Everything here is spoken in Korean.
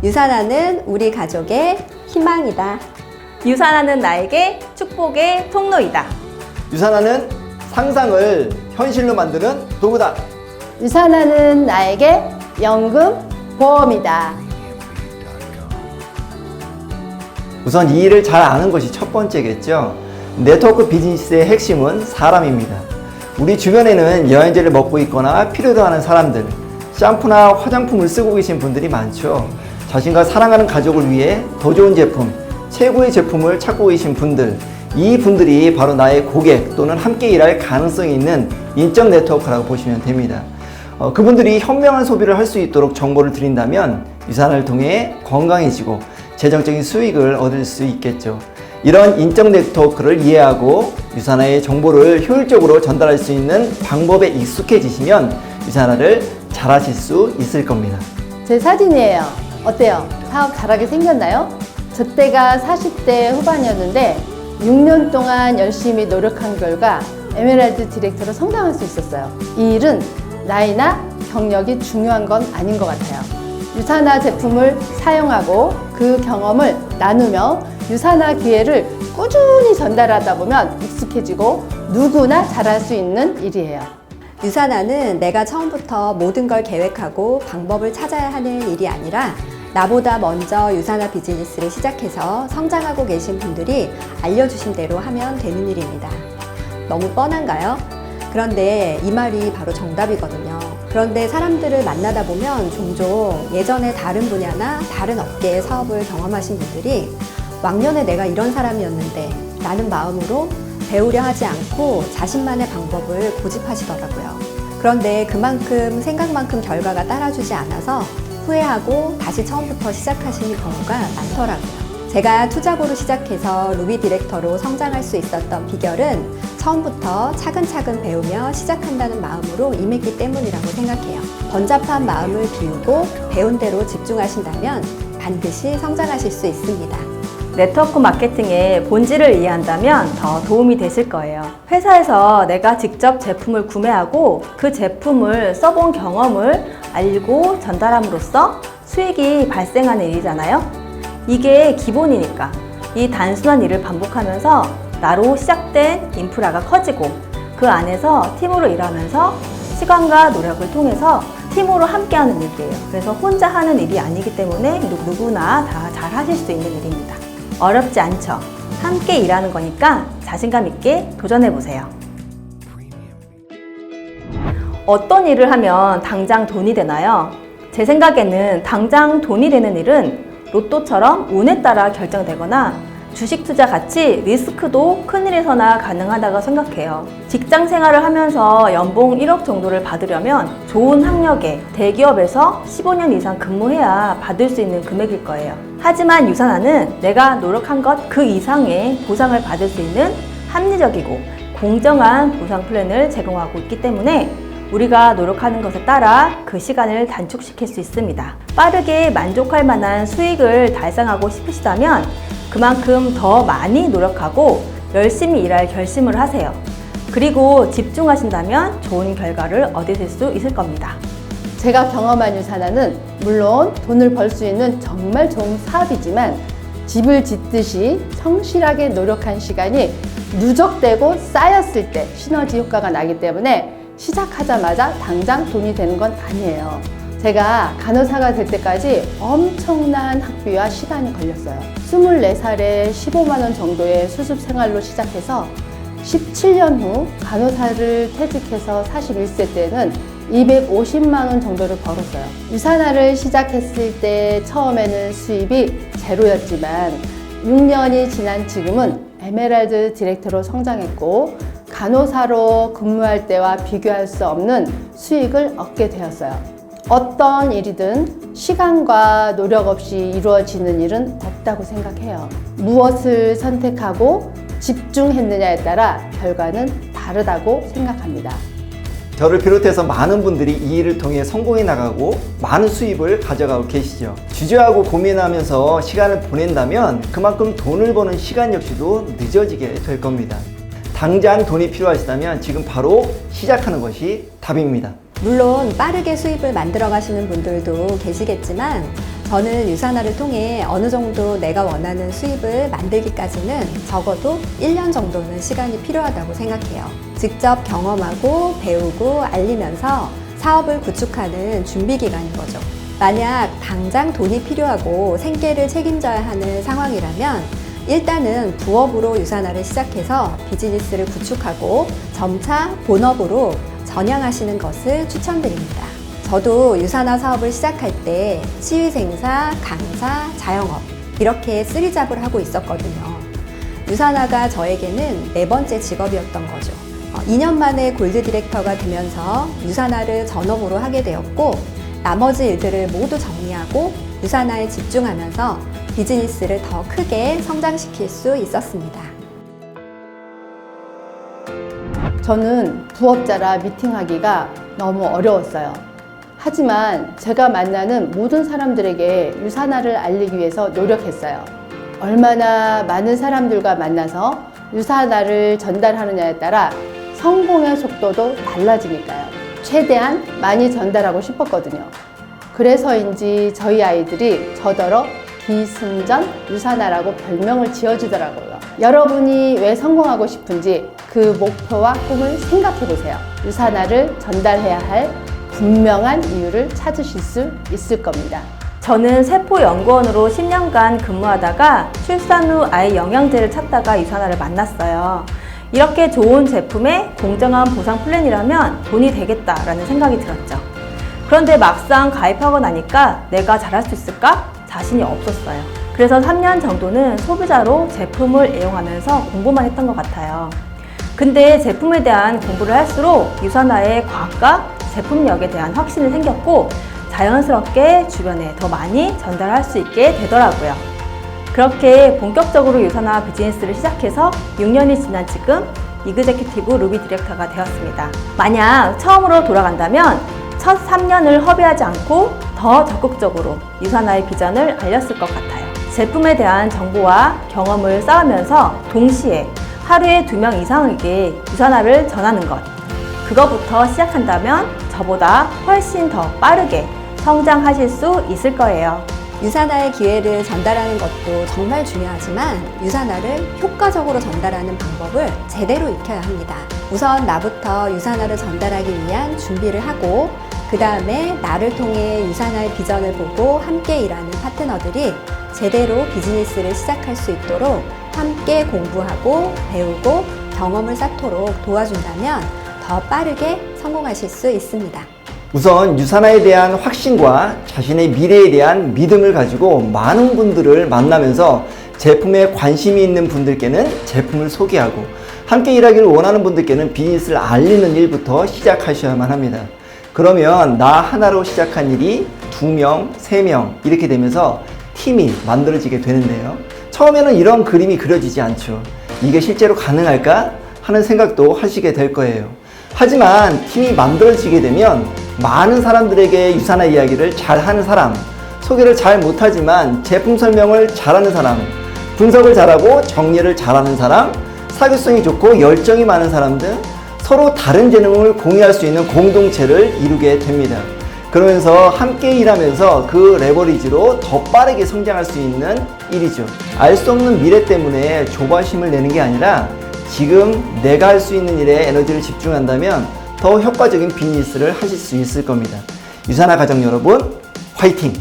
유산하는 우리 가족의 희망이다. 유산하는 나에게 축복의 통로이다. 유산하는 상상을 현실로 만드는 도구다. 유산하는 나에게 연금 보험이다. 우선 이 일을 잘 아는 것이 첫 번째겠죠. 네트워크 비즈니스의 핵심은 사람입니다. 우리 주변에는 영양제를 먹고 있거나 필요도 하는 사람들, 샴푸나 화장품을 쓰고 계신 분들이 많죠. 자신과 사랑하는 가족을 위해 더 좋은 제품, 최고의 제품을 찾고 계신 분들, 이 분들이 바로 나의 고객 또는 함께 일할 가능성이 있는 인적 네트워크라고 보시면 됩니다. 그분들이 현명한 소비를 할 수 있도록 정보를 드린다면 유산을 통해 건강해지고 재정적인 수익을 얻을 수 있겠죠. 이런 인적 네트워크를 이해하고 유산화의 정보를 효율적으로 전달할 수 있는 방법에 익숙해지시면 유산화를 잘하실 수 있을 겁니다. 제 사진이에요. 어때요? 사업 잘하게 생겼나요? 저 때가 40대 후반이었는데 6년 동안 열심히 노력한 결과 에메랄드 디렉터로 성장할 수 있었어요. 이 일은 나이나 경력이 중요한 건 아닌 것 같아요. 유산화 제품을 사용하고 그 경험을 나누며 유산화 기회를 꾸준히 전달하다 보면 익숙해지고 누구나 잘할 수 있는 일이에요. 유산화는 내가 처음부터 모든 걸 계획하고 방법을 찾아야 하는 일이 아니라 나보다 먼저 유산화 비즈니스를 시작해서 성장하고 계신 분들이 알려주신 대로 하면 되는 일입니다. 너무 뻔한가요? 그런데 이 말이 바로 정답이거든요. 그런데 사람들을 만나다 보면 종종 예전에 다른 분야나 다른 업계의 사업을 경험하신 분들이 왕년에 내가 이런 사람이었는데 라는 마음으로 배우려 하지 않고 자신만의 방법을 고집하시더라고요. 그런데 그만큼 생각만큼 결과가 따라주지 않아서 후회하고 다시 처음부터 시작하시는 경우가 많더라고요. 제가 투자고로 시작해서 루비 디렉터로 성장할 수 있었던 비결은 처음부터 차근차근 배우며 시작한다는 마음으로 임했기 때문이라고 생각해요. 번잡한 마음을 비우고 배운 대로 집중하신다면 반드시 성장하실 수 있습니다. 네트워크 마케팅의 본질을 이해한다면 더 도움이 되실 거예요. 회사에서 내가 직접 제품을 구매하고 그 제품을 써본 경험을 알고 전달함으로써 수익이 발생하는 일이잖아요. 이게 기본이니까 이 단순한 일을 반복하면서 나로 시작된 인프라가 커지고 그 안에서 팀으로 일하면서 시간과 노력을 통해서 팀으로 함께하는 일이에요. 그래서 혼자 하는 일이 아니기 때문에 누구나 다 잘 하실 수 있는 일입니다. 어렵지 않죠? 함께 일하는 거니까 자신감 있게 도전해보세요. 어떤 일을 하면 당장 돈이 되나요? 제 생각에는 당장 돈이 되는 일은 로또처럼 운에 따라 결정되거나 주식 투자 같이 리스크도 큰일에서나 가능하다고 생각해요. 직장 생활을 하면서 연봉 1억 정도를 받으려면 좋은 학력에 대기업에서 15년 이상 근무해야 받을 수 있는 금액일 거예요. 하지만 유산화는 내가 노력한 것 그 이상의 보상을 받을 수 있는 합리적이고 공정한 보상 플랜을 제공하고 있기 때문에 우리가 노력하는 것에 따라 그 시간을 단축시킬 수 있습니다. 빠르게 만족할 만한 수익을 달성하고 싶으시다면 그만큼 더 많이 노력하고 열심히 일할 결심을 하세요. 그리고 집중하신다면 좋은 결과를 얻으실 수 있을 겁니다. 제가 경험한 유산화는 물론 돈을 벌 수 있는 정말 좋은 사업이지만 집을 짓듯이 성실하게 노력한 시간이 누적되고 쌓였을 때 시너지 효과가 나기 때문에 시작하자마자 당장 돈이 되는 건 아니에요. 제가 간호사가 될 때까지 엄청난 학비와 시간이 걸렸어요. 24살에 15만 원 정도의 수습 생활로 시작해서 17년 후 간호사를 퇴직해서 41세 때는 250만 원 정도를 벌었어요. 유산화를 시작했을 때 처음에는 수입이 제로였지만 6년이 지난 지금은 에메랄드 디렉터로 성장했고 간호사로 근무할 때와 비교할 수 없는 수익을 얻게 되었어요. 어떤 일이든 시간과 노력 없이 이루어지는 일은 없다고 생각해요. 무엇을 선택하고 집중했느냐에 따라 결과는 다르다고 생각합니다. 저를 비롯해서 많은 분들이 이 일을 통해 성공해 나가고 많은 수입을 가져가고 계시죠. 주저하고 고민하면서 시간을 보낸다면 그만큼 돈을 버는 시간 역시도 늦어지게 될 겁니다. 당장 돈이 필요하시다면 지금 바로 시작하는 것이 답입니다. 물론 빠르게 수입을 만들어 가시는 분들도 계시겠지만 저는 유산화를 통해 어느 정도 내가 원하는 수입을 만들기까지는 적어도 1년 정도는 시간이 필요하다고 생각해요. 직접 경험하고 배우고 알리면서 사업을 구축하는 준비 기간인 거죠. 만약 당장 돈이 필요하고 생계를 책임져야 하는 상황이라면 일단은 부업으로 유산화를 시작해서 비즈니스를 구축하고 점차 본업으로 전향하시는 것을 추천드립니다. 저도 유산화 사업을 시작할 때 치위생사, 강사, 자영업 이렇게 쓰리잡을 하고 있었거든요. 유산화가 저에게는 네 번째 직업이었던 거죠. 2년 만에 골드 디렉터가 되면서 유산화를 전업으로 하게 되었고 나머지 일들을 모두 정리하고 유산화에 집중하면서 비즈니스를 더 크게 성장시킬 수 있었습니다. 저는 부업자라 미팅하기가 너무 어려웠어요. 하지만 제가 만나는 모든 사람들에게 유산화를 알리기 위해서 노력했어요. 얼마나 많은 사람들과 만나서 유산화를 전달하느냐에 따라 성공의 속도도 달라지니까요. 최대한 많이 전달하고 싶었거든요. 그래서인지 저희 아이들이 저더러 기승전 유산화라고 별명을 지어주더라고요. 여러분이 왜 성공하고 싶은지 그 목표와 꿈을 생각해 보세요. 유산화를 전달해야 할 분명한 이유를 찾으실 수 있을 겁니다. 저는 세포연구원으로 10년간 근무하다가 출산 후 아이 영양제를 찾다가 유산화를 만났어요. 이렇게 좋은 제품에 공정한 보상 플랜이라면 돈이 되겠다라는 생각이 들었죠. 그런데 막상 가입하고 나니까 내가 잘할 수 있을까? 자신이 없었어요. 그래서 3년 정도는 소비자로 제품을 애용하면서 공부만 했던 것 같아요. 근데 제품에 대한 공부를 할수록 유산화의 과학과 제품력에 대한 확신이 생겼고 자연스럽게 주변에 더 많이 전달할 수 있게 되더라고요. 그렇게 본격적으로 유산화 비즈니스를 시작해서 6년이 지난 지금 이그제큐티브 루비 디렉터가 되었습니다. 만약 처음으로 돌아간다면 첫 3년을 허비하지 않고 더 적극적으로 유산화의 비전을 알렸을 것 같아요. 제품에 대한 정보와 경험을 쌓으면서 동시에 하루에 2명 이상에게 유산화를 전하는 것. 그거부터 시작한다면 저보다 훨씬 더 빠르게 성장하실 수 있을 거예요. 유산화의 기회를 전달하는 것도 정말 중요하지만 유산화를 효과적으로 전달하는 방법을 제대로 익혀야 합니다. 우선 나부터 유산화를 전달하기 위한 준비를 하고 그 다음에 나를 통해 유산화의 비전을 보고 함께 일하는 파트너들이 제대로 비즈니스를 시작할 수 있도록 함께 공부하고 배우고 경험을 쌓도록 도와준다면 더 빠르게 성공하실 수 있습니다. 우선 유산화에 대한 확신과 자신의 미래에 대한 믿음을 가지고 많은 분들을 만나면서 제품에 관심이 있는 분들께는 제품을 소개하고 함께 일하기를 원하는 분들께는 비즈니스를 알리는 일부터 시작하셔야만 합니다. 그러면 나 하나로 시작한 일이 2명, 3명 이렇게 되면서 팀이 만들어지게 되는데요. 처음에는 이런 그림이 그려지지 않죠. 이게 실제로 가능할까 하는 생각도 하시게 될 거예요. 하지만 팀이 만들어지게 되면 많은 사람들에게 유산화 이야기를 잘하는 사람, 소개를 잘 못하지만 제품 설명을 잘하는 사람, 분석을 잘하고 정리를 잘하는 사람, 사교성이 좋고 열정이 많은 사람 등 서로 다른 재능을 공유할 수 있는 공동체를 이루게 됩니다. 그러면서 함께 일하면서 그 레버리지로 더 빠르게 성장할 수 있는 일이죠. 알 수 없는 미래 때문에 조바심을 내는 게 아니라 지금 내가 할 수 있는 일에 에너지를 집중한다면 더 효과적인 비즈니스를 하실 수 있을 겁니다. 유산화 가정 여러분, 화이팅!